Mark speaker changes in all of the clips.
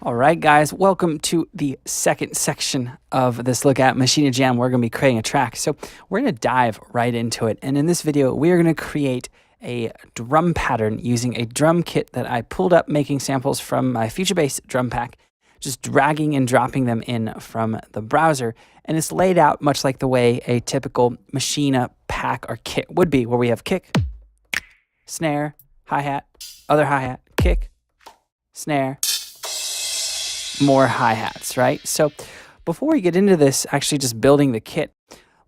Speaker 1: All right, guys, welcome to the second section of this look at Maschine Jam. We're going to be creating a track. So we're going to dive right into it. And in this video, we are going to create a drum pattern using a drum kit that I pulled up making samples from my Future-Bass drum pack, just dragging and dropping them in from the browser. And it's laid out much like the way a typical Maschine pack or kit would be, where we have kick, snare, hi-hat, other hi-hat, kick, snare, more hi-hats, right? So before we get into this, actually just building the kit,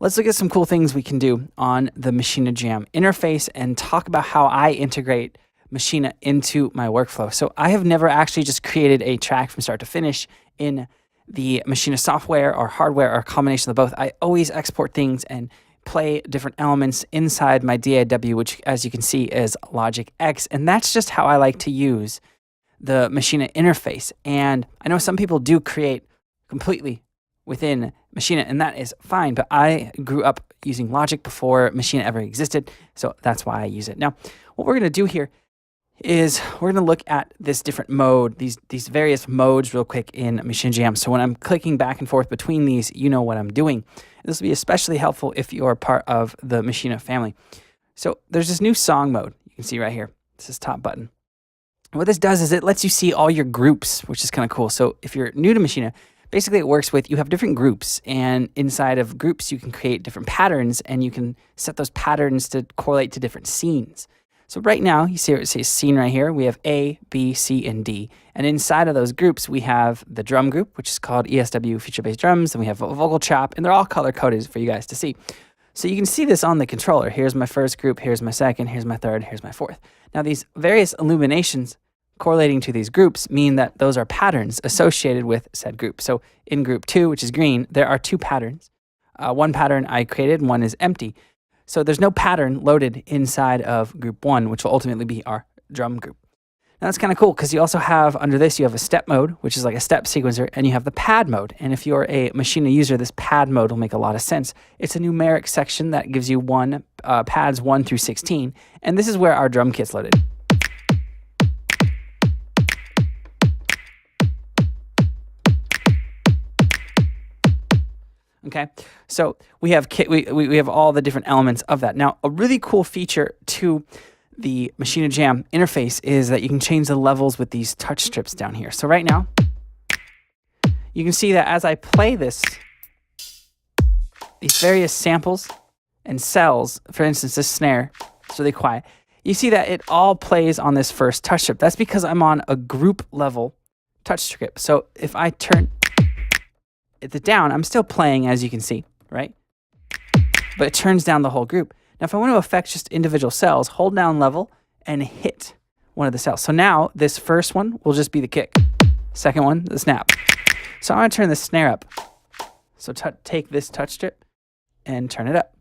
Speaker 1: let's look at some cool things we can do on the Maschine Jam interface and talk about how I integrate Maschine into my workflow. So I have never actually just created a track from start to finish in the Maschine software or hardware or a combination of both. I always export things and play different elements inside my DAW, which as you can see is Logic X. And that's just how I like to use the Maschine interface. And I know some people do create completely within Maschine, and that is fine, but I grew up using Logic before Maschine ever existed, so that's why I use it. Now, what we're going to do here is we're going to look at this different mode, these various modes real quick in Maschine Jam. So when I'm clicking back and forth between these, you know what I'm doing. This will be especially helpful if you're part of the Maschine family. So there's this new song mode. You can see right here. This is top button. And what this does is it lets you see all your groups, which is kind of cool. So if you're new to Maschine, basically it works with, you have different groups, and inside of groups you can create different patterns, and you can set those patterns to correlate to different scenes. So right now, you see it says scene right here. We have A, B, C, and D. And inside of those groups, we have the drum group, which is called ESW Future-Bass Drums, and we have a vocal chop, and they're all color-coded for you guys to see. So you can see this on the controller. Here's my first group, here's my second, here's my third, here's my fourth. Now these various illuminations correlating to these groups mean that those are patterns associated with said group. So in group 2, which is green, there are two patterns. One pattern I created, and one is empty. So there's no pattern loaded inside of group 1, which will ultimately be our drum group. Now that's kind of cool because you also have, under this, you have a step mode, which is like a step sequencer, and you have the pad mode. And if you're a Maschine user, this pad mode will make a lot of sense. It's a numeric section that gives you pads 1 through 16, and this is where our drum kit's loaded. Okay, so we have we have all the different elements of that. Now, a really cool feature to the Maschine Jam interface is that you can change the levels with these touch strips down here. So right now, you can see that as I play this, these various samples and cells, for instance, this snare, it's really quiet. You see that it all plays on this first touch strip. That's because I'm on a group level touch strip. So if I turn it down, I'm still playing, as you can see, right? But it turns down the whole group. Now, if I want to affect just individual cells, hold down level and hit one of the cells. So now this first one will just be the kick. Second one, the snap. So I'm going to turn the snare up. So take this touch strip and turn it up.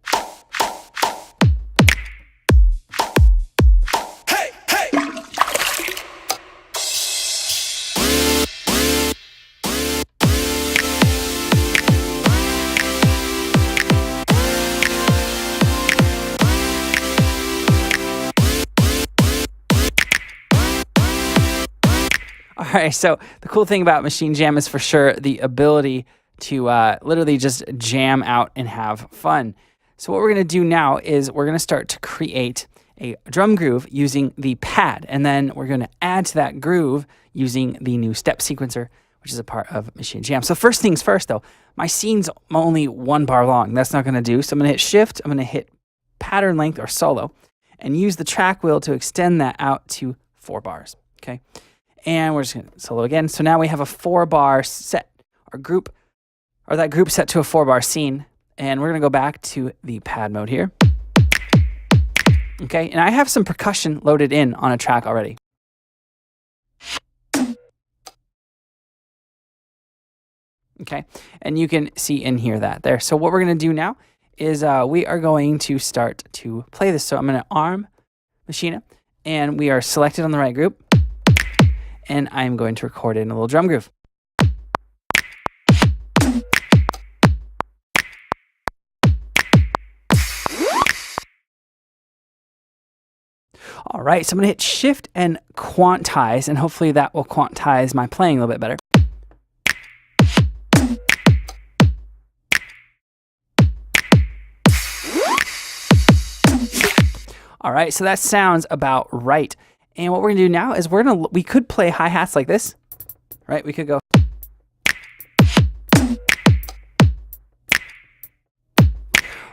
Speaker 1: All right, so the cool thing about Maschine Jam is for sure the ability to literally just jam out and have fun. So what we're going to do now is we're going to start to create a drum groove using the pad, and then we're going to add to that groove using the new step sequencer, which is a part of Maschine Jam. So first things first, though, my scene's only 1 bar long. That's not going to do. So I'm going to hit Shift, I'm going to hit pattern length or solo, and use the track wheel to extend that out to 4 bars, okay? And we're just going to solo again. So now we have a 4-bar set, our group, or that group set to a 4-bar scene. And we're going to go back to the pad mode here. Okay, and I have some percussion loaded in on a track already. Okay, and you can see and hear that there. So what we're going to do now is we are going to start to play this. So I'm going to arm Maschine, and we are selected on the right group. And I'm going to record in a little drum groove. All right, so I'm going to hit Shift and quantize, and hopefully that will quantize my playing a little bit better. All right, so that sounds about right. And what we're gonna do now is we could play hi-hats like this, right? We could go.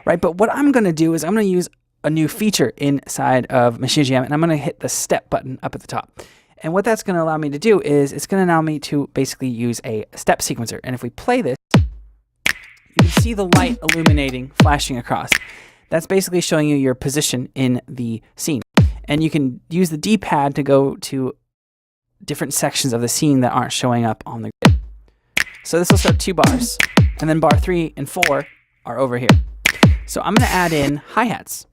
Speaker 1: Right, but what I'm gonna do is I'm gonna use a new feature inside of Maschine Jam, and I'm gonna hit the step button up at the top. And what that's gonna allow me to do is it's gonna allow me to basically use a step sequencer. And if we play this, you can see the light illuminating, flashing across. That's basically showing you your position in the scene. And you can use the D-pad to go to different sections of the scene that aren't showing up on the grid. So this will start 2 bars, and then bar 3 and 4 are over here. So I'm going to add in hi-hats.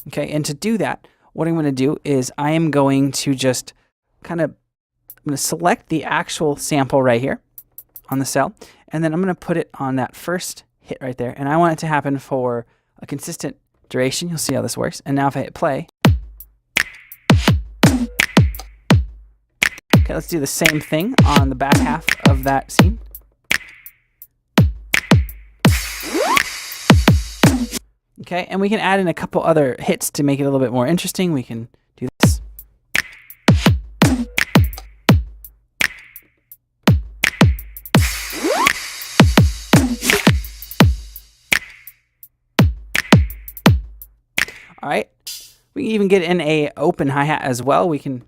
Speaker 1: Okay, and to do that, what I'm going to do is I am going to just I'm going to select the actual sample right here on the cell, and then I'm going to put it on that first hit right there, and I want it to happen for a consistent duration. You'll see how this works. And now if I hit play, okay, let's do the same thing on the back half of that scene. Okay, and we can add in a couple other hits to make it a little bit more interesting. We can do this. All right, we can even get in a open hi-hat as well. We can,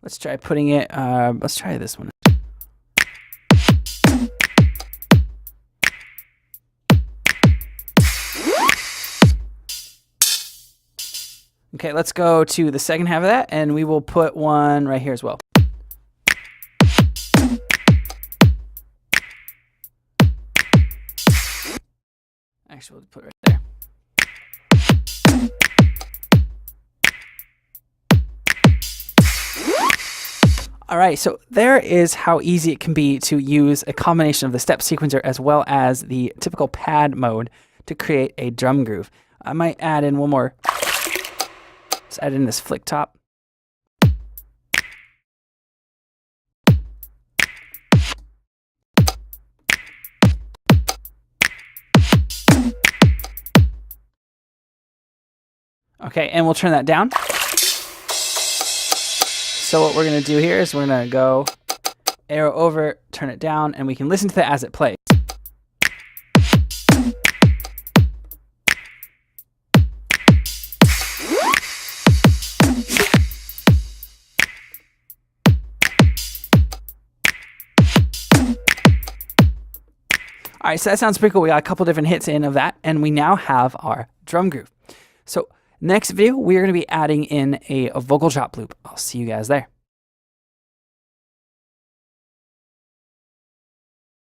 Speaker 1: let's try putting it, let's try this one. Okay, let's go to the second half of that, and we will put one right here as well. Actually, we'll put it right there. All right, so there is how easy it can be to use a combination of the step sequencer as well as the typical pad mode to create a drum groove. I might add in one more. Let's add in this flick top. Okay, and we'll turn that down. So what we're going to do here is we're going to go arrow over, turn it down, and we can listen to that as it plays. All right, so that sounds pretty cool. We got a couple different hits in of that, and we now have our drum groove. So next video, we're going to be adding in a vocal drop loop. I'll see you guys there.